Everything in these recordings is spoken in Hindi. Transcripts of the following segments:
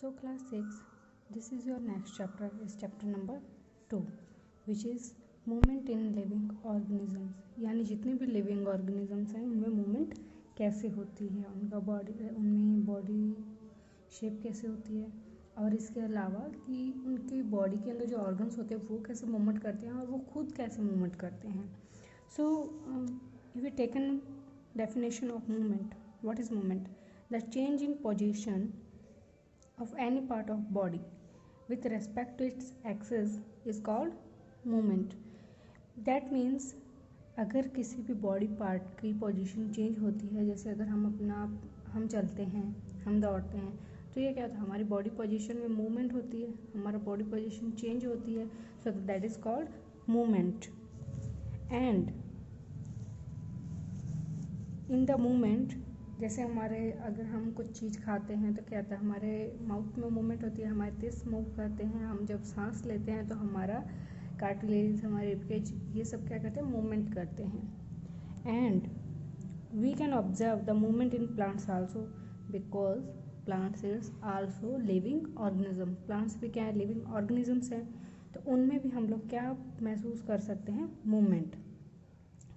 So class 6, this is your next chapter, is chapter number 2, which is movement in living organisms. यानी जितने भी लिविंग ऑर्गेनिजम्स हैं उनमें मूवमेंट कैसे होती है, उनमें बॉडी शेप कैसे होती है, और इसके अलावा कि उनकी बॉडी के अंदर जो ऑर्गन्स होते हैं वो कैसे मूवमेंट करते हैं और वो खुद कैसे मूवमेंट करते हैं. So if you taken definition of movement, what is movement? The change in position of any part of body with respect to its axis is called movement. That means अगर किसी भी बॉडी पार्ट की पोजीशन चेंज होती है, जैसे अगर हम चलते हैं, हम दौड़ते हैं, तो ये क्या होता है, हमारी बॉडी पोजीशन में मूवमेंट होती है, हमारा बॉडी पोजीशन चेंज होती है. So that is called movement. And in the movement, जैसे अगर हम कुछ चीज़ खाते हैं तो क्या होता है, हमारे माउथ में मूवमेंट होती है, हमारे टिश्यू मूव करते हैं, हम जब सांस लेते हैं तो हमारा कार्टिलेज, हमारे रिबकेज, ये सब क्या करते हैं, मूवमेंट करते हैं. And we can observe the movement in plants also because plants is also living organism. Plants भी क्या है, लिविंग ऑर्गेनिजम्स हैं, तो उनमें भी हम लोग क्या महसूस कर सकते हैं, movement.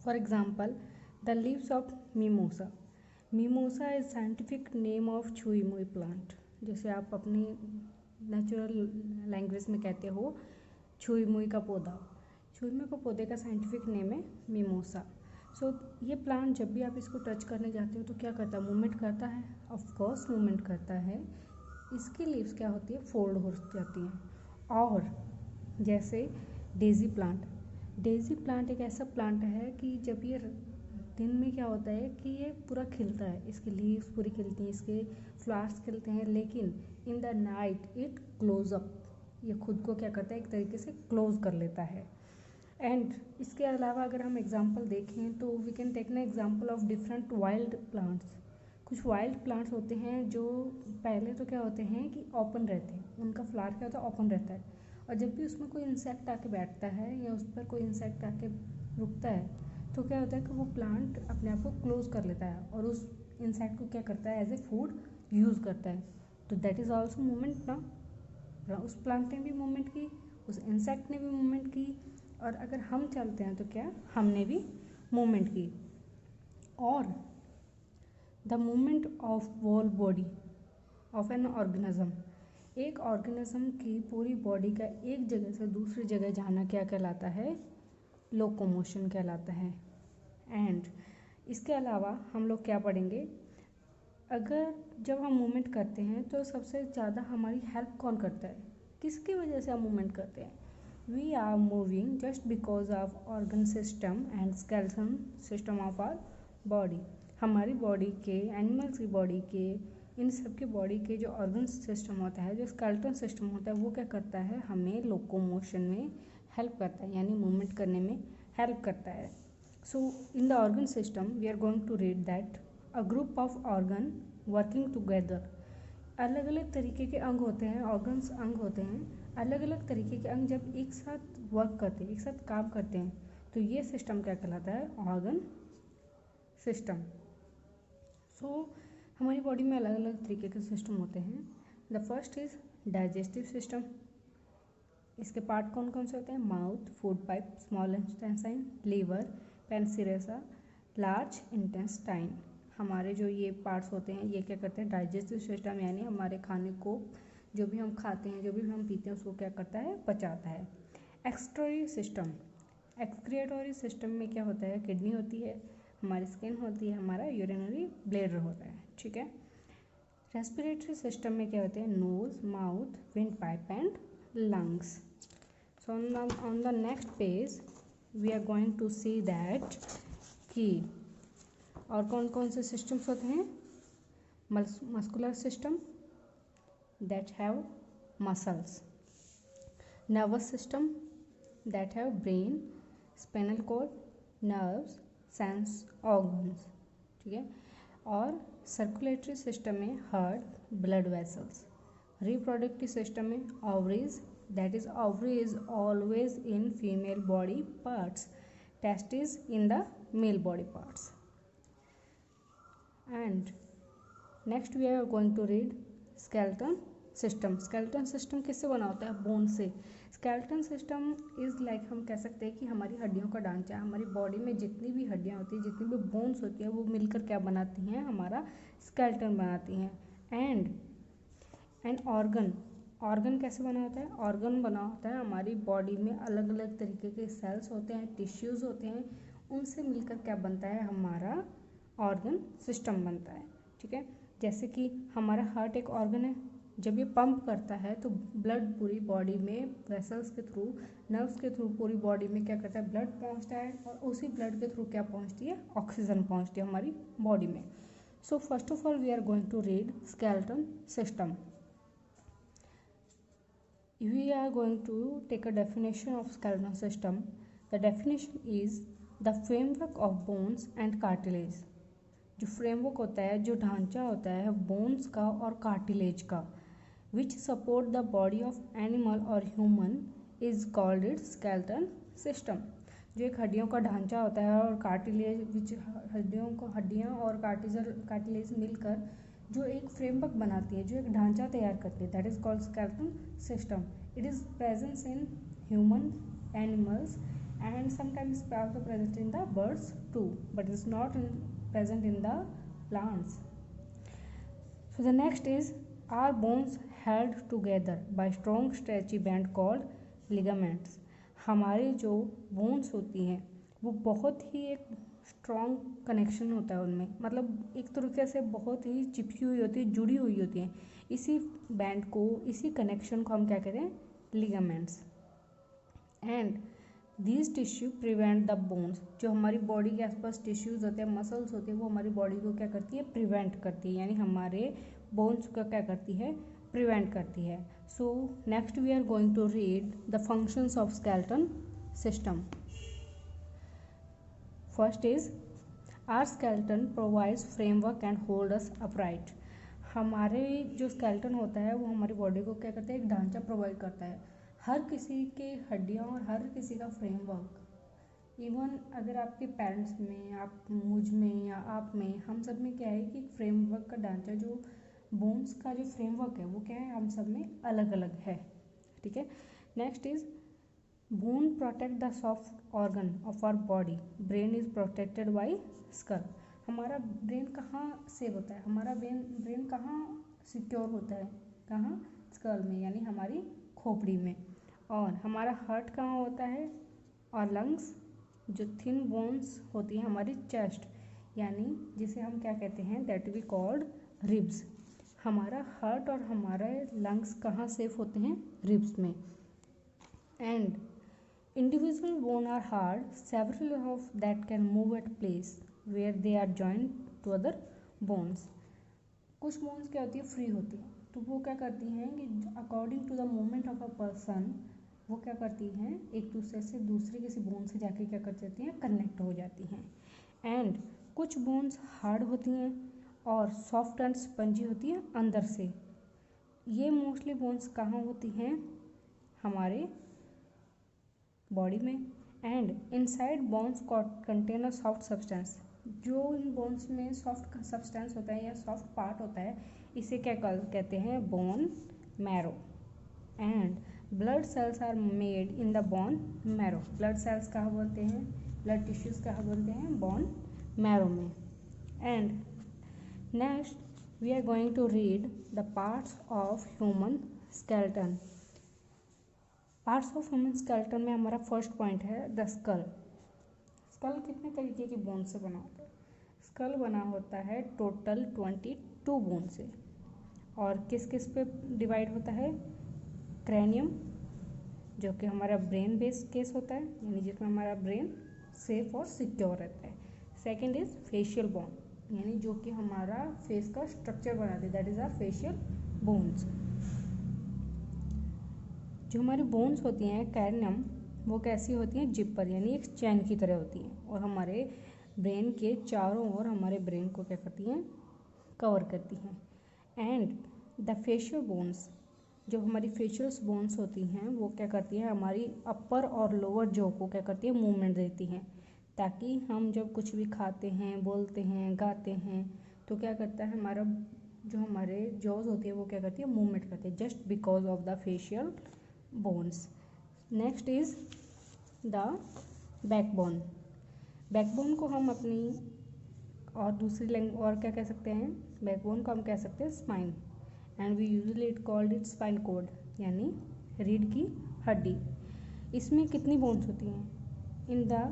For example the leaves of mimosa. Mimosa is scientific name of छुई मुई plant. जैसे आप अपनी नेचुरल लैंग्वेज में कहते हो छुई मुई का पौधा. छुई मुई का पौधे का साइंटिफिक नेम है मिमोसा. सो ये प्लांट जब भी आप इसको टच करने जाते हो तो क्या करता है, मूवमेंट करता है, ऑफ कोर्स मूवमेंट करता है. इसकी लीव्स क्या होती है, फोल्ड हो जाती हैं. और जैसे डेजी प्लांट. डेजी प्लांट एक ऐसा प्लांट है कि जब ये दिन में क्या होता है कि ये पूरा खिलता है, इसकी लीव्स पूरी खिलती हैं, इसके फ्लावर्स खिलते हैं, लेकिन in the night it close up. ये खुद को क्या करता है, एक तरीके से क्लोज कर लेता है. एंड इसके अलावा अगर हम एग्जांपल देखें तो we can take an example of different wild plants. कुछ वाइल्ड प्लांट्स होते हैं जो पहले तो क्या होते हैं कि ओपन रहते हैं, उनका फ्लावर क्या होता है, ओपन रहता है, और जब भी उसमें कोई इंसेक्ट आके बैठता है या उस पर कोई इंसेक्ट आके रुकता है तो क्या होता है कि वो प्लांट अपने आप को क्लोज कर लेता है और उस इंसेक्ट को क्या करता है, एज ए फूड यूज़ करता है. तो दैट इज़ ऑल्सो मूवमेंट ना. उस प्लांट ने भी मूवमेंट की, उस इंसेक्ट ने भी मूवमेंट की, और अगर हम चलते हैं तो क्या, हमने भी मूवमेंट की. और the movement of whole body of an organism. एक ऑर्गेनिज्म की पूरी बॉडी का एक जगह से दूसरी जगह जाना क्या कहलाता है, लोकोमोशन कहलाता है. एंड इसके अलावा हम लोग क्या पढ़ेंगे, अगर जब हम मूवमेंट करते हैं तो सबसे ज़्यादा हमारी हेल्प कौन करता है, किसकी वजह से हम मूवमेंट करते हैं. We are moving just because of organ system and skeleton system of our body. हमारी बॉडी के, एनिमल्स की बॉडी के, इन सब के बॉडी के जो ऑर्गन सिस्टम होता है, जो स्केलेटन सिस्टम होता है, वो क्या करता है, हमें लोकोमोशन में हेल्प करता है, यानी मूवमेंट करने में हेल्प करता है. So in the organ system we are going to read that a group of organ working together. अलग अलग तरीके के अंग होते हैं, ऑर्गन्स अंग होते हैं, अलग अलग तरीके के अंग जब एक साथ वर्क करते हैं, एक साथ काम करते हैं, तो ये सिस्टम क्या कहलाता है, ऑर्गन सिस्टम. सो हमारी बॉडी में अलग अलग तरीके के सिस्टम होते हैं. The first is digestive system. इसके पार्ट कौन कौन से होते हैं, mouth, food pipe, small intestine, liver, pancreas, large intestine. हमारे जो ये पार्ट्स होते हैं ये क्या करते हैं, डाइजेस्टिव सिस्टम, यानी हमारे खाने को, जो भी हम खाते हैं, जो भी हम पीते हैं, उसको क्या करता है, पचाता है. Excretory system. एक्सक्रीटरी सिस्टम में क्या होता है, किडनी होती है, हमारी स्किन होती है, हमारा यूरिनरी ब्लैडर होता है, ठीक है. रेस्पिरेटरी सिस्टम में क्या होते हैं, nose, mouth, wind pipe and lungs. So on the next page we are going to see that कि और कौन कौन से सिस्टम्स होते हैं, muscular system that have muscles, nervous system that have brain, spinal cord, nerves, sense organs, ठीक है. और सर्कुलेटरी सिस्टम में heart, blood vessels. Reproductive system में ovaries, that is ovary is always in female body parts, testes in the male body parts. And next we are going to read skeleton system. Skeleton system किससे बना होता है? बोन से। स्केलेटन सिस्टम इज़ लाइक हम कह सकते हैं कि हमारी हड्डियों का ढांचा। हमारी बॉडी में जितनी भी हड्डियाँ होती हैं, जितनी भी बोन्स होती हैं, वो मिलकर क्या बनाती हैं? हमारा स्केलेटन बनाती हैं। एंड ऑर्गन कैसे बना होता है? ऑर्गन बना होता है हमारी बॉडी में अलग अलग तरीके के सेल्स होते हैं, टिश्यूज़ होते हैं, उनसे मिलकर क्या बनता है? हमारा ऑर्गन सिस्टम बनता है। ठीक है, जैसे कि हमारा हार्ट एक ऑर्गन है। जब ये पंप करता है तो ब्लड पूरी बॉडी में वेसल्स के थ्रू, नर्व्स के थ्रू पूरी बॉडी में क्या करता है? ब्लड पहुंचता है, और उसी ब्लड के थ्रू क्या पहुंचती है? ऑक्सीजन पहुंचती है हमारी बॉडी में। So first of all we are going to read skeleton system. We are going to take a definition of skeletal system. The definition is the framework of bones and cartilage. जो फ्रेमवर्क होता है, जो ढांचा होता है बोन्स का और कार्टिलेज का, which support the body of animal or human is called its skeletal system. जो एक हड्डियों का ढांचा होता है और कार्टिलेज, विच हड्डियाँ और कार्टिलेज मिलकर जो एक फ्रेमवर्क बनाती है, जो एक ढांचा तैयार करती है, that is called skeleton system. It is presence in human, animals and sometimes also present in the birds too, but is not present in the plants. So the next is, are bones held together by strong stretchy band called ligaments. हमारी जो बोन्स होती हैं वो बहुत ही एक स्ट्रॉन्ग कनेक्शन होता है उनमें, मतलब एक तरीके से बहुत ही चिपकी हुई होती है, जुड़ी हुई होती हैं. इसी बैंड को, इसी कनेक्शन को हम क्या कहते हैं? Ligaments. And these tissue prevent the bones. जो हमारी बॉडी के आसपास टिश्यूज़ होते हैं, मसल्स होते हैं, वो हमारी बॉडी को क्या करती है? प्रिवेंट करती है, यानी हमारे बोन्स को क्या करती है? प्रिवेंट करती है. So next we are going to read the functions of skeleton system. First is, our skeleton provides framework and hold us upright. हमारे जो स्केलेटन होता है वो हमारी बॉडी को क्या करता है? एक ढांचा प्रोवाइड करता है. हर किसी के हड्डियाँ और हर किसी का फ्रेमवर्क, इवन अगर आपके पेरेंट्स में, आप मुझ में या आप में, हम सब में क्या है कि फ्रेमवर्क का ढांचा, जो बोन्स का जो फ्रेमवर्क है वो क्या है? हम सब में अलग अलग है. ठीक है. Next is, bone protect the soft organ of our body. Brain is protected by skull. हमारा ब्रेन कहाँ सेव होता है? हमारा ब्रेन कहाँ सिक्योर होता है? कहाँ? स्कल में, यानी हमारी खोपड़ी में. और हमारा हार्ट कहाँ होता है? और लंग्स, जो थिन बोन्स होती हैं हमारी चेस्ट, यानी जिसे हम क्या कहते हैं? That we called ribs. हमारा हार्ट और हमारे लंग्स कहाँ सेफ होते हैं? रिब्स में. And individual bone are hard, several of that can move at place where they are joint to other bones. कुछ बोन्स क्या होती है? फ्री होती हैं, तो वो क्या करती हैं कि according to the movement of a person वो क्या करती हैं? एक दूसरे से, दूसरे किसी बोन से जाके क्या कर जाती हैं? कनेक्ट हो जाती हैं. एंड कुछ बोन्स हार्ड होती हैं और सॉफ्ट एंड स्पंजी होती हैं अंदर से. ये मोस्टली बोन्स कहाँ होती हैं? हमारे बॉडी में. And inside bones contain a soft substance. जो इन बोन्स में सॉफ्ट सब्सटेंस होता है या सॉफ्ट पार्ट होता है, इसे क्या कहते हैं? Bone marrow. And blood cells are made in the bone marrow. Blood cells कहाँ बनते हैं? ब्लड टिश्यूज़ कहाँ बनते हैं? बोन मैरो में. And next we are going to read the parts of human skeleton. Parts of human skeleton में हमारा फर्स्ट पॉइंट है द स्कल. स्कल कितने तरीके की बोन से बना होता है? स्कल बना होता है टोटल 22 बोन से. और किस किस पे डिवाइड होता है? क्रैनियम, जो कि हमारा ब्रेन बेस्ड केस होता है, यानी जिसमें हमारा ब्रेन सेफ और सिक्योर रहता है. सेकंड इज फेशियल बोन, यानी जो कि हमारा फेस का स्ट्रक्चर बनाते हैं, that is our facial bones. जो हमारी बोन्स होती हैं क्रैनियम, वो कैसी होती हैं? जिपर, यानी एक चैन की तरह होती हैं, और हमारे ब्रेन के चारों ओर हमारे ब्रेन को क्या करती हैं? कवर करती हैं. एंड द फेशियल बोन्स, जो हमारी फेशियल बोन्स होती हैं वो क्या करती हैं? हमारी अपर और लोअर जॉ को क्या करती है? मूवमेंट देती हैं, ताकि हम जब कुछ भी खाते हैं, बोलते हैं, गाते हैं, तो क्या करता है? हमारा जो हमारे जॉज होती है वो क्या करती है, मूवमेंट करती है just because of the facial bones. Next is the backbone. Backbone को हम अपनी और दूसरी लैंग्वेज और क्या कह सकते हैं, बैकबोन को हम कह सकते हैं spine, and we usually it called it spine cord, यानी रीढ़ की हड्डी। इसमें कितनी बोन्स होती हैं? In the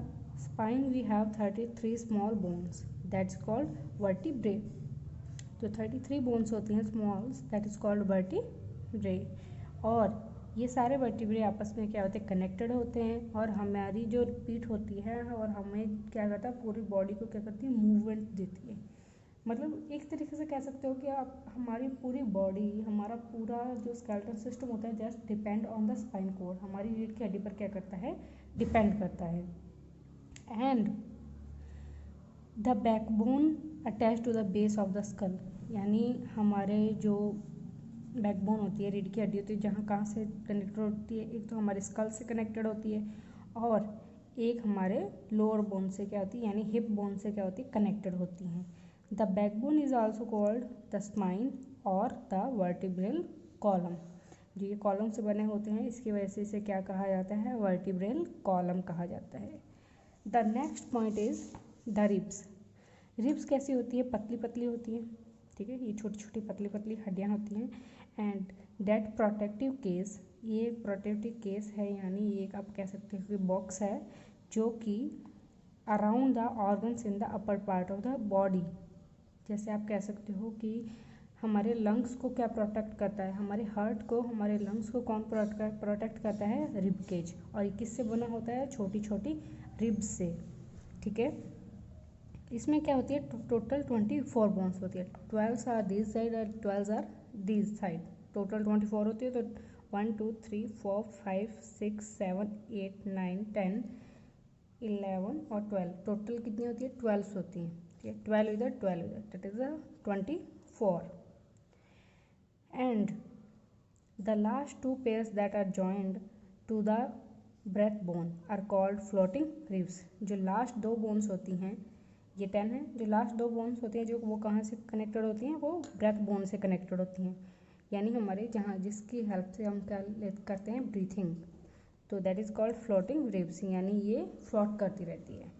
spine we have 33 small bones that's called vertebrae. तो 33 बोन्स होती हैं smalls, that is called vertebrae. और ये सारे वर्टिब्रे आपस में क्या होते हैं, कनेक्टेड होते हैं, और हमारी जो पीठ होती है और हमें क्या करता है, पूरी बॉडी को क्या करती है, मूवमेंट देती है। मतलब एक तरीके से कह सकते हो कि आप हमारी पूरी बॉडी, हमारा पूरा जो स्केलेटल सिस्टम होता है just depend on the spine code, हमारी रीढ़ की हड्डी पर क्या करता है, डिपेंड करता है। And the backbone attach to the base of the skull, यानी हमारे जो बैकबोन होती है, रीढ़ की हड्डी होती है, जहाँ कहाँ से कनेक्टेड होती है, एक तो हमारे स्कल से कनेक्टेड होती है और एक हमारे लोअर बोन से क्या होती है, यानी हिप बोन से क्या होती है, कनेक्टेड होती हैं। The backbone is also called the spine और द वर्टिब्रल कॉलम। जो ये कॉलम से बने होते हैं इसकी वजह से इसे क्या कहा जाता है, वर्टिब्रल कॉलम कहा जाता है। The next point is the ribs. Ribs कैसी होती है, पतली पतली होती है, ठीक है, ये छोटी छोटी पतली पतली हड्डियाँ होती हैं। एंड दैट प्रोटेक्टिव केस, ये प्रोटेक्टिव केस है, यानी ये आप कह सकते हो कि बॉक्स है जो कि around the organs in the upper part of the body. जैसे आप कह सकते हो कि हमारे लंग्स को क्या प्रोटेक्ट करता है, हमारे हार्ट को, हमारे लंग्स को कौन प्रोटेक्ट करता है, रिब केज। और ये किससे बना होता है, छोटी छोटी रिब्स से, ठीक है। इसमें क्या होती है, टोटल 24 बोन्स होती है, 12 आर दिस साइड और 12 आर दिस साइड, टोटल 24 होती है। तो 1 2 3 4 5 6 7 8 9 10 11 और 12, टोटल कितनी होती है, 12 होती हैं, ठीक है, 12 इधर 12 इधर, that is 24। And the last 2 pairs that are joined to the breast bone are called floating ribs. जो लास्ट 2 बोन्स होती हैं, ये 10 है, जो लास्ट 2 बोन्स होती हैं जो वो कहाँ से कनेक्टेड होती हैं, वो ब्रेथ बोन से कनेक्टेड होती हैं, यानी हमारे जहाँ जिसकी हेल्प से हम क्या करते हैं, ब्रीथिंग। तो that is called floating ribs, यानी ये फ्लोट करती रहती है।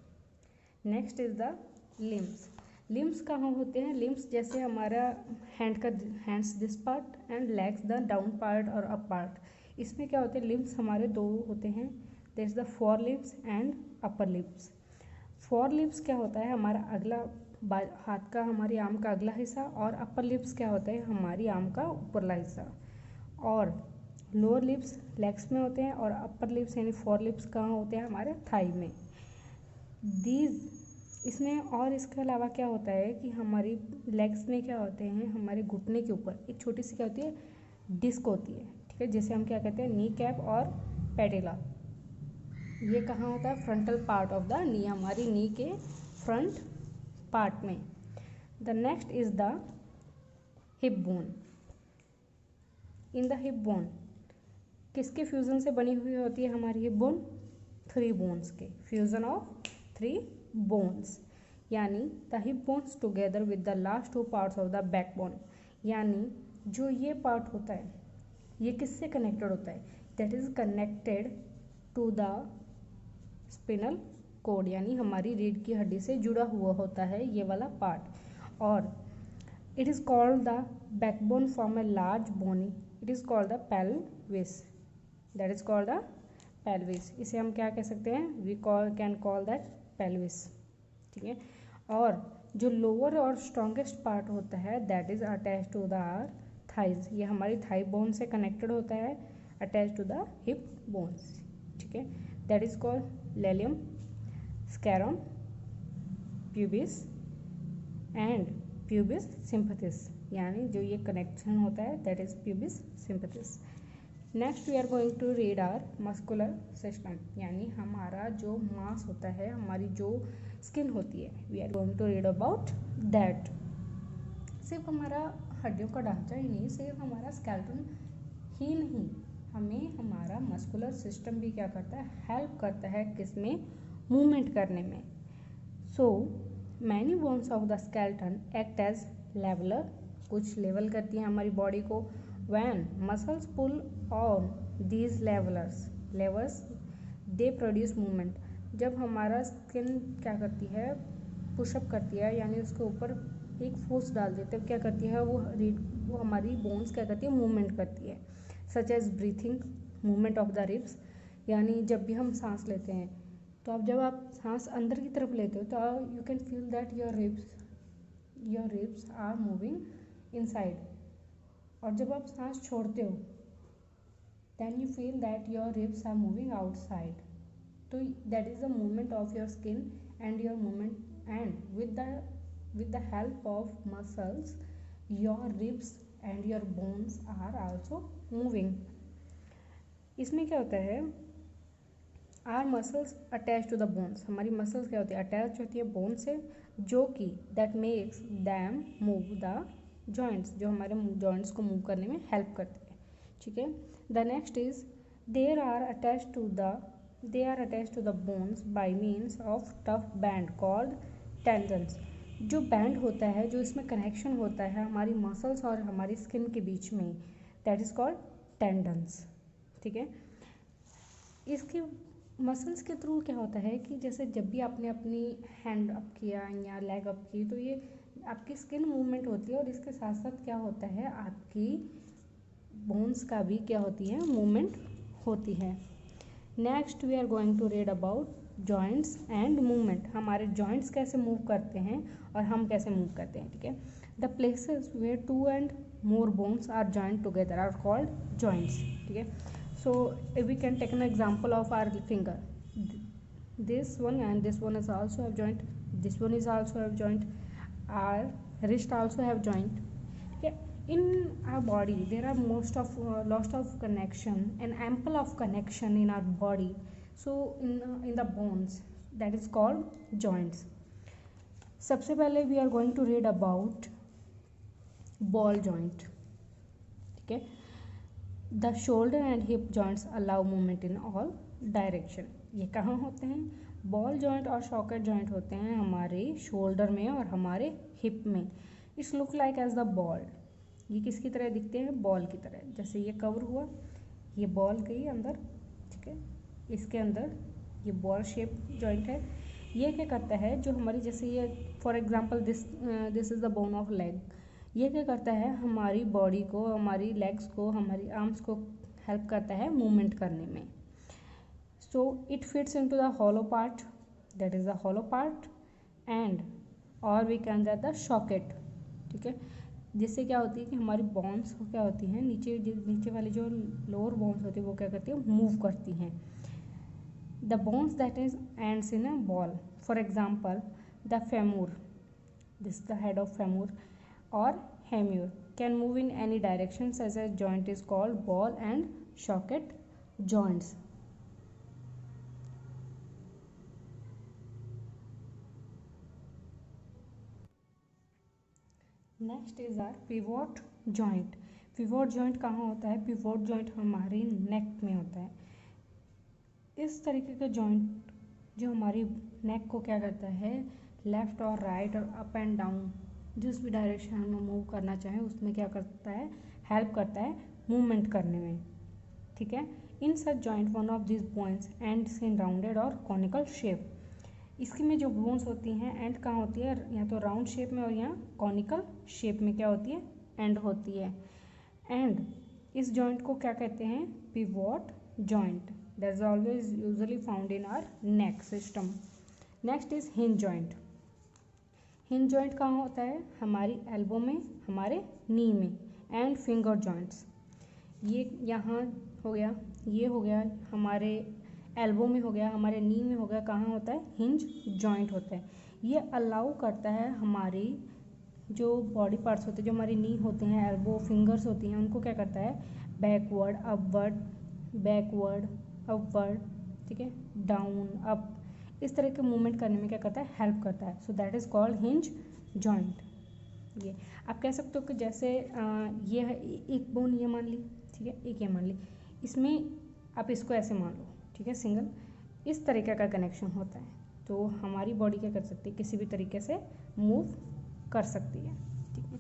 Next is the limbs. Limbs कहाँ होते हैं, लिम्स जैसे हमारा hands this part and legs the down part और अप पार्ट। इसमें क्या होते हैं, लिम्स हमारे 2 होते हैं, that is the four limbs and upper limbs. Four lips क्या होता है, हमारा अगला हाथ का, हमारी आर्म का अगला हिस्सा, और अपर लिप्स क्या होता है, हमारी आर्म का ऊपरला हिस्सा। और लोअर लिप्स लेग्स में होते हैं, और अपर लिप्स यानी फोर लिप्स कहाँ होते हैं, हमारे थाई में। इसमें और इसके अलावा क्या होता है कि हमारी लेग्स में क्या होते हैं, हमारे घुटने के ऊपर एक छोटी सी क्या होती है, डिस्क होती है, ठीक है, जिसे हम क्या कहते हैं, नी कैप और पैटेला। ये कहाँ होता है, frontal part of the knee, हमारी नी के फ्रंट पार्ट में। The next is the hip bone. In the hip bone किसके फ्यूजन से बनी हुई होती है हमारी हिप बोन, 3 बोन्स के फ्यूजन ऑफ 3 बोन्स, यानी the hip bones together with the last 2 parts of the back bone. यानी जो ये पार्ट होता है ये किससे कनेक्टेड होता है, that is connected to the spinal cord, यानी हमारी रीढ़ की हड्डी से जुड़ा हुआ होता है ये वाला पार्ट। और it is called the backbone from a large bony, it is called the pelvis, that is called the pelvis. इसे हम क्या कह सकते हैं, we can call that pelvis, ठीक है। और जो लोअर और स्ट्रॉन्गेस्ट पार्ट होता है that is attach to the thighs, ये हमारी थाई बोन से कनेक्टेड होता है, attach to the hip bones, ठीक है, that is called ilium, ischium, pubis and pubis symphysis, यानी जो ये कनेक्शन होता है that is pubis symphysis. Next we are going to read our muscular system, यानी हमारा जो मांस होता है, हमारी जो स्किन होती है, we are going to read about that. सिर्फ हमारा हड्डियों का ढांचा ही नहीं, सिर्फ हमारा स्केलेटन ही नहीं, हमें हमारा मस्कुलर सिस्टम भी क्या करता है, हेल्प करता है किसमें, मूवमेंट करने में। So many bones of the skeleton act as leveller कुछ लेवल करती हैं हमारी बॉडी को। When muscles pull on these levers they produce movement. जब हमारा स्किन क्या करती है, पुशअप करती है, यानी उसके ऊपर एक फोर्स डाल देते हैं, क्या करती है वो हमारी बोन्स क्या करती है, मूवमेंट करती है। Such as breathing, movement of the ribs, यानी जब भी हम सांस लेते हैं तो जब आप सांस अंदर की तरफ लेते हो तो you can feel that your ribs are moving inside, और जब आप सांस छोड़ते हो then you feel that your ribs are moving outside. तो that is the movement of your skin and your movement, and with the help of muscles your ribs and your bones are also moving. इसमें क्या होता है, our muscles attached to the bones, हमारी मसल्स क्या होती है, अटैच होती है बोन से, जो कि that makes them move the joints, जो हमारे जॉइंट्स को मूव करने में हेल्प करते हैं। ठीक है, the next is they are attached to the bones by means of tough band called tendons। जो बैंड होता है, जो इसमें कनेक्शन होता है हमारी मसल्स और हमारी स्किन के बीच में, दैट इज़ कॉल्ड टेंडन्स। ठीक है, इसके मसल्स के थ्रू क्या होता है कि जैसे जब भी आपने अपनी हैंड अप किया या लेग अप की तो ये आपकी स्किन मूवमेंट होती है, और इसके साथ साथ क्या होता है, आपकी बोन्स का भी क्या होती है, मूवमेंट होती है। Next we are going to read about joints and movement. हमारे जॉइंट्स कैसे मूव करते हैं और हम कैसे मूव करते हैं। ठीक है, the places where 2 and more bones are joint together are called joints. ठीक है, so we can take an example of our finger, this one and this one is also have joint, this one is also have joint, our wrist also have joint. ठीक है, in our body there are lots of connection and ample of connection in our body, so in the bones, that is called joints. सबसे पहले we are going to read about ball joint. ठीक है, the shoulder and hip joints allow movement in all direction. ये कहाँ होते हैं, बॉल जॉइंट और सॉकेट जॉइंट होते हैं हमारे शोल्डर में और हमारे हिप में। It's look like as the ball, ये किसकी तरह दिखते हैं, बॉल की तरह। जैसे ये कवर हुआ, ये बॉल गई अंदर, ठीक है, इसके अंदर ये बॉल शेप जॉइंट है। ये क्या करता है, जो हमारी जैसे ये for example this is the bone of leg, ये क्या करता है, हमारी बॉडी को, हमारी लेग्स को, हमारी आर्म्स को हेल्प करता है मूवमेंट करने में। So it fits into the hollow part, that is the hollow part, and और we can that the socket. ठीक है, जिससे क्या होती है कि हमारी बोन्स क्या होती हैं, नीचे वाली जो लोअर बोन्स होती है वो क्या करती है, मूव करती हैं। The bones that is ends in a ball, for example the femur, this the head of femur, और humerus can move in any direction such as joint is called ball and socket joints. Next is are pivot joint. Pivot joint कहाँ होता है, पिवोट जॉइंट हमारी नेक में होता है। इस तरीके का जॉइंट जो हमारी नेक को क्या करता है, लेफ़्ट और राइट और अप एंड डाउन जिस भी डायरेक्शन में मूव करना चाहें उसमें क्या करता है, हेल्प करता है मूवमेंट करने में। ठीक है, in such joint one of this bones ends in rounded और कॉनिकल शेप। इसकी में जो बोन्स होती हैं एंड कहाँ होती है, या तो राउंड शेप में और यहाँ कॉनिकल शेप में क्या होती है, एंड होती है। एंड इस जॉइंट को क्या कहते हैं, pivot joint, that is always usually found in our neck system. Next is hinge joint. Hinge joint कहाँ होता है, हमारी एल्बो में, हमारे नी में, एंड फिंगर जॉइंट्स। ये यहाँ हो गया, ये हो गया हमारे एल्बो में, हो गया हमारे नी में, हो गया कहाँ होता है, हिंज जॉइंट होता है। ये अलाउ करता है हमारी जो बॉडी पार्ट्स होते हैं, जो हमारी नी होते हैं, एल्बो, फिंगर्स होती हैं, उनको क्या करता है, बैकवर्ड अपवर्ड, ठीक है, डाउन अप, इस तरह के मूवमेंट करने में क्या करता है, हेल्प करता है। So that is called hinge joint. ये आप कह सकते हो कि जैसे ये है एक बोन, ये मान ली, ठीक है, एक ये मान ली, इसमें आप इसको ऐसे मान लो, ठीक है, सिंगल, इस तरीके का कनेक्शन होता है। तो हमारी बॉडी क्या कर सकती है, किसी भी तरीके से मूव कर सकती है। ठीक है,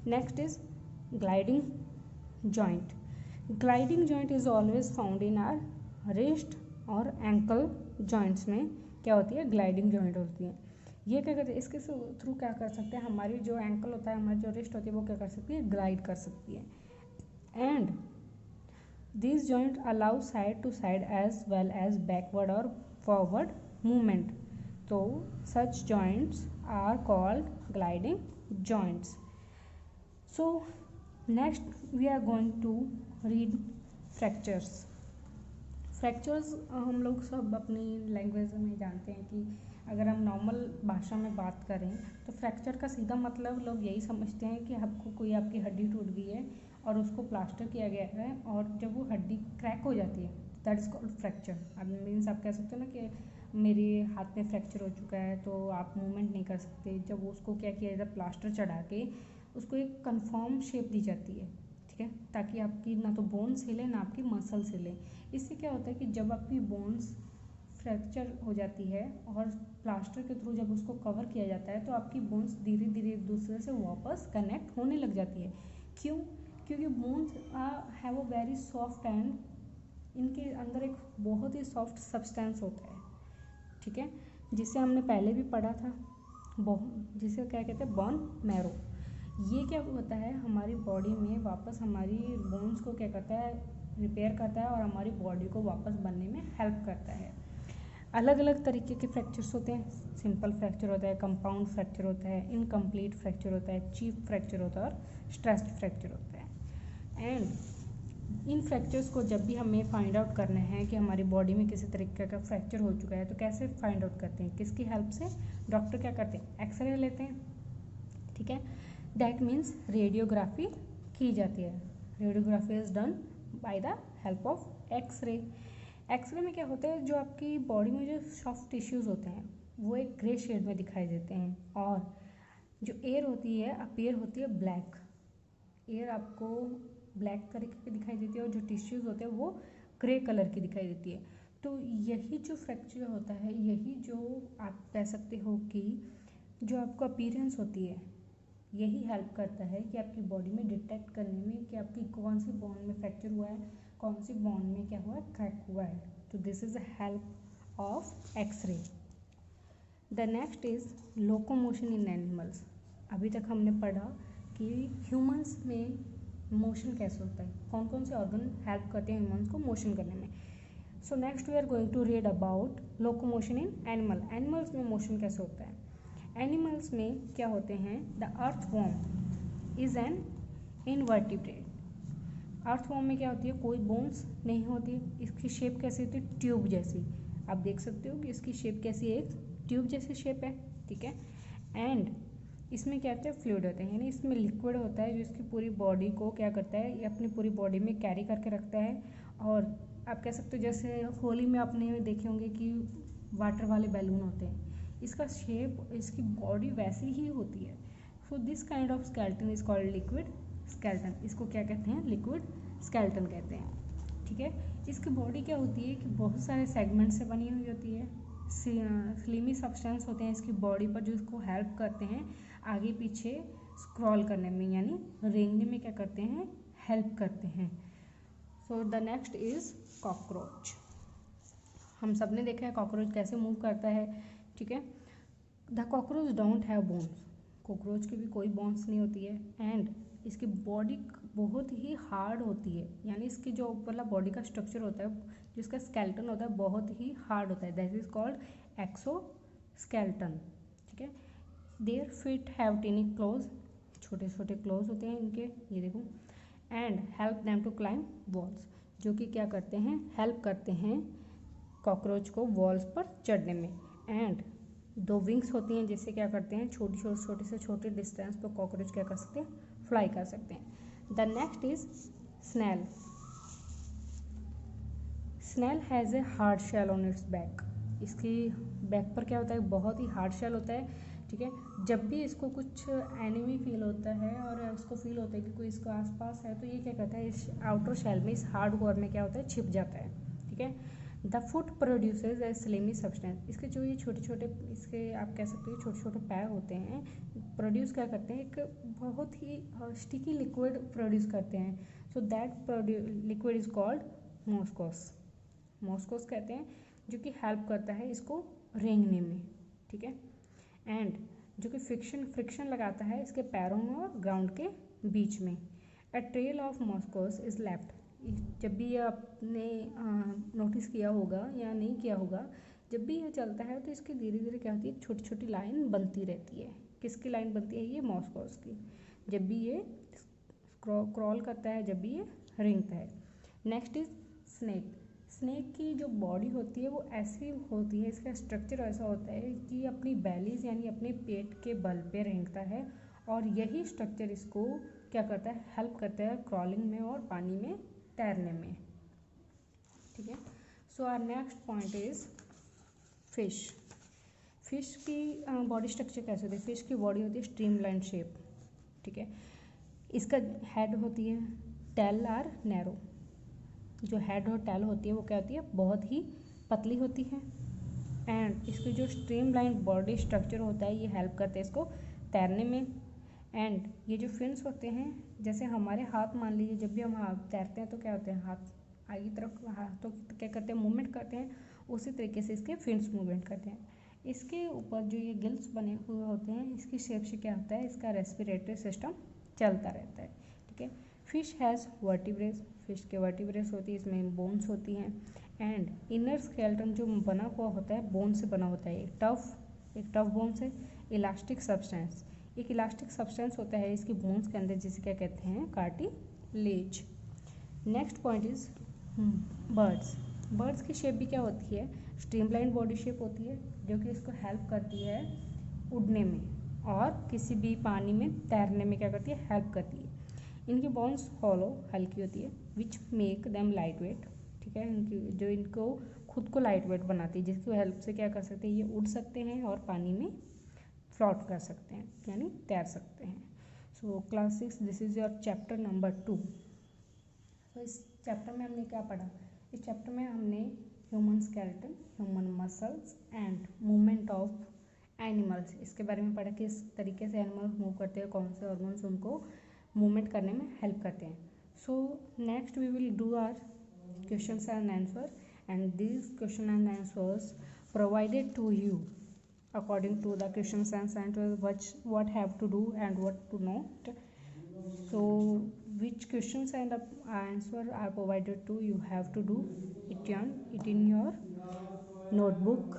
next is gliding joint. Gliding joint is always found in our wrist और एंकल जॉइंट्स में क्या होती है, ग्लाइडिंग जॉइंट होती है. ये क्या करते हैं, इसके थ्रू क्या कर सकते हैं, हमारी जो एंकल होता है, हमारी जो रिस्ट होती है, वो क्या कर सकती है, ग्लाइड कर सकती है. And this joint allow side to side as well as backward और फॉरवर्ड मूवमेंट. तो such joints are called gliding joints. So next we are going to read fractures. Fractures हम लोग सब अपनी लैंग्वेज में जानते हैं कि अगर हम नॉर्मल भाषा में बात करें तो फ्रैक्चर का सीधा मतलब लोग यही समझते हैं कि आपको कोई आपकी हड्डी टूट गई है और उसको प्लास्टर किया गया है और जब वो हड्डी क्रैक हो जाती है, दैट इज़ कॉल्ड फ्रैक्चर. अब मीन्स आप कह सकते हो ना कि मेरे हाथ में फ्रैक्चर हो चुका है तो आप मूवमेंट नहीं कर सकते. जब उसको क्या किया जाता है, प्लास्टर चढ़ा के उसको एक कन्फर्म शेप दी जाती है, ठीक है, ताकि आपकी ना तो बोन्स हिले ना आपकी मसल्स हिले. इससे क्या होता है कि जब आपकी बोन्स फ्रैक्चर हो जाती है और प्लास्टर के थ्रू जब उसको कवर किया जाता है तो आपकी बोन्स धीरे धीरे एक दूसरे से वापस कनेक्ट होने लग जाती है. क्यों? क्योंकि bones have a very soft and इनके अंदर एक बहुत ही सॉफ्ट सब्सटेंस होता है, ठीक है, जिसे हमने पहले भी पढ़ा था, जिसे क्या कहते हैं, बोन मैरो. ये क्या होता है, हमारी बॉडी में वापस हमारी बोन्स को क्या करता है, रिपेयर करता है और हमारी बॉडी को वापस बनने में हेल्प करता है. अलग अलग तरीके के फ्रैक्चर्स होते हैं. सिंपल फ्रैक्चर होता है, कंपाउंड फ्रैक्चर होता है, इनकम्प्लीट फ्रैक्चर होता है, चीप फ्रैक्चर होता है और स्ट्रेस्ड फ्रैक्चर होता है. एंड इन फ्रैक्चर्स को जब भी हमें फाइंड आउट करना है कि हमारी बॉडी में किसी तरीके का फ्रैक्चर हो चुका है तो कैसे फाइंड आउट करते हैं, किसकी हेल्प से? डॉक्टर क्या करते हैं, एक्सरे लेते हैं, ठीक है. दैट मीन्स रेडियोग्राफी की जाती है. Radiography is done by the help of x-ray. X-ray में क्या होता है, जो आपकी बॉडी में जो सॉफ्ट टिश्यूज़ होते हैं वो एक ग्रे शेड में दिखाई देते हैं और जो एयर होती है अपीयर होती है ब्लैक. एयर आपको ब्लैक तरीके की दिखाई देती है और जो टिश्यूज़ होते हैं वो ग्रे कलर की दिखाई देती है. तो यही जो फ्रैक्चर होता है, यही जो आप कह सकते हो कि जो आपको अपीयरेंस होती है, यही हेल्प करता है कि आपकी बॉडी में डिटेक्ट करने में कि आपकी कौन सी बोन में फ्रैक्चर हुआ है, कौन सी बोन में क्या हुआ है, क्रैक हुआ है. तो this is a help of x-ray. The next is locomotion in animals. अभी तक हमने पढ़ा कि ह्यूमंस में मोशन कैसे होता है, कौन कौन से ऑर्गन हेल्प करते हैं ह्यूमंस को मोशन करने में. So next we are going to read about locomotion in animal. Animals में मोशन कैसे होता है. एनिमल्स में क्या होते हैं, the earthworm is an invertebrate. Earthworm में क्या होती है, कोई बोन्स नहीं होती. इसकी शेप कैसी होती है, ट्यूब जैसी. आप देख सकते हो कि इसकी शेप कैसी है, एक ट्यूब जैसी शेप है, ठीक है. एंड इसमें क्या होता है, फ्लूइड होते हैं, यानी इसमें लिक्विड होता है जो इसकी पूरी बॉडी को क्या करता है, ये अपनी पूरी बॉडी में कैरी करके रखता है. और आप कह सकते हो जैसे होली में आपने देखे होंगे कि वाटर वाले बैलून होते हैं, इसका शेप, इसकी बॉडी वैसी ही होती है. So this kind of skeleton is called liquid skeleton. इसको क्या कहते हैं, लिक्विड स्केलेटन कहते हैं, ठीक है. इसकी बॉडी क्या होती है कि बहुत सारे सेगमेंट से बनी हुई होती है. स्लिमी सब्सटेंस होते हैं इसकी बॉडी पर जो इसको हेल्प करते हैं आगे पीछे स्क्रॉल करने में, यानी रेंगने में क्या करते हैं, हेल्प करते हैं. So the next is cockroach. हम सब ने देखा है कॉकरोच कैसे मूव करता है, ठीक है. The cockroach don't have bones. Cockroach की भी कोई बोन्स नहीं होती है. एंड इसकी बॉडी बहुत ही हार्ड होती है, यानी इसकी जो ऊपरला बॉडी का स्ट्रक्चर होता है, जिसका स्केलेटन होता है, बहुत ही हार्ड होता है. दैट इज कॉल्ड एक्सोस्केलेटन, ठीक है. Their feet have tiny claws. छोटे छोटे क्लोज होते हैं इनके, ये देखो. And help them to climb walls. जो कि क्या करते हैं, हेल्प करते हैं कॉकरोच को वॉल्स पर चढ़ने में. एंड 2 विंग्स होती हैं जिससे क्या करते हैं, छोटे से छोटे डिस्टेंस पर कॉकरोच क्या कर सकते हैं, फ्लाई कर सकते हैं. The next is snail. Snail has a hard shell on its back. इसकी बैक पर क्या होता है, बहुत ही हार्ड शेल होता है, ठीक है. जब भी इसको कुछ एनिमी फील होता है और इसको फील होता है कि कोई इसके आसपास है तो ये क्या करता है, इस आउटर शेल में, इस हार्ड कोर में क्या होता है, छिप जाता है, ठीक है. The foot produces A slimy substance. इसके जो ये छोटे छोटे, इसके आप कह सकते हो छोटे छोटे पैर होते हैं, प्रोड्यूस क्या करते हैं, एक बहुत ही स्टिकी लिक्विड प्रोड्यूस करते हैं. So that liquid is called mucus. Mucus कहते हैं, जो कि हेल्प करता है इसको रेंगने में. ठीक है. एंड जो कि फ्रिक्शन लगाता है इसके पैरों में और ग्राउंड के बीच में. A trail of mucus is left. जब भी ये आपने नोटिस किया होगा या नहीं किया होगा, जब भी ये चलता है तो इसकी धीरे धीरे क्या होती है, छोटी छोटी लाइन बनती रहती है. किसकी लाइन बनती है, ये मॉस्कोस की. जब भी ये क्रॉल करता है, जब भी ये रेंगता है. Next is snake. स्नेक की जो बॉडी होती है वो ऐसी होती है, इसका स्ट्रक्चर ऐसा होता है कि अपनी बैलीज यानी अपने पेट के बल पे रेंगता है, और यही स्ट्रक्चर इसको क्या करता है, हेल्प करता है क्रॉलिंग में और पानी में तैरने में. ठीक है. So our next point is fish. Fish की बॉडी स्ट्रक्चर कैसे होती है, फिश की बॉडी होती है स्ट्रीमलाइन शेप. ठीक है. इसका हेड होती है टेल आर नैरो. जो हेड और टेल होती है वो क्या होती है, बहुत ही पतली होती है. एंड इसकी जो स्ट्रीमलाइन बॉडी स्ट्रक्चर होता है ये हेल्प करते हैं इसको तैरने में. एंड ये जो फिन्स होते हैं, जैसे हमारे हाथ मान लीजिए, जब भी हम हाथ तैरते हैं तो क्या होते हैं, हाथ आगे तरफ हाथों तो क्या करते हैं, मूवमेंट करते हैं. उसी तरीके से इसके फिन्स मूवमेंट करते हैं. इसके ऊपर जो ये गिल्स बने हुए होते हैं, इसकी शेप से क्या होता है, इसका रेस्पिरेटरी सिस्टम चलता रहता है. ठीक है. Fish has वर्टिब्रेस. फिश के वर्टिब्रेस होती है, इसमें बोन्स होती हैं. एंड इनर स्केलेटन जो बना हुआ होता है बोन से बना होता है. एक टफ बोन से इलास्टिक सब्सटेंस. एक इलास्टिक सब्सटेंस होता है इसकी बोन्स के अंदर, जिसे क्या कहते हैं, cartilage. Next point is birds. Birds की शेप भी क्या होती है, स्ट्रीमलाइन बॉडी शेप होती है, जो कि इसको हेल्प करती है उड़ने में और किसी भी पानी में तैरने में क्या करती है, हेल्प करती है. इनकी बोन्स हॉलो हल्की होती है, which make them light weight. ठीक है. इनकी जो इनको खुद को लाइट वेट बनाती है, जिसकी हेल्प से क्या कर सकते हैं, ये उड़ सकते हैं और पानी में फ्लोट कर सकते हैं, यानी तैर सकते हैं. So class 6, this is your chapter number 2. तो इस चैप्टर में हमने क्या पढ़ा, इस चैप्टर में हमने human skeleton, human muscles and movement of animals, इसके बारे में पढ़ा, किस तरीके से एनिमल्स मूव करते हैं, कौन से हार्मोन्स उनको मूवमेंट करने में हेल्प करते हैं. So next we will do our questions and answer, and these question and answers provided to you according to the questions and answers, what have to do and what to not. So which questions and answer are provided to, you have to do it in your notebook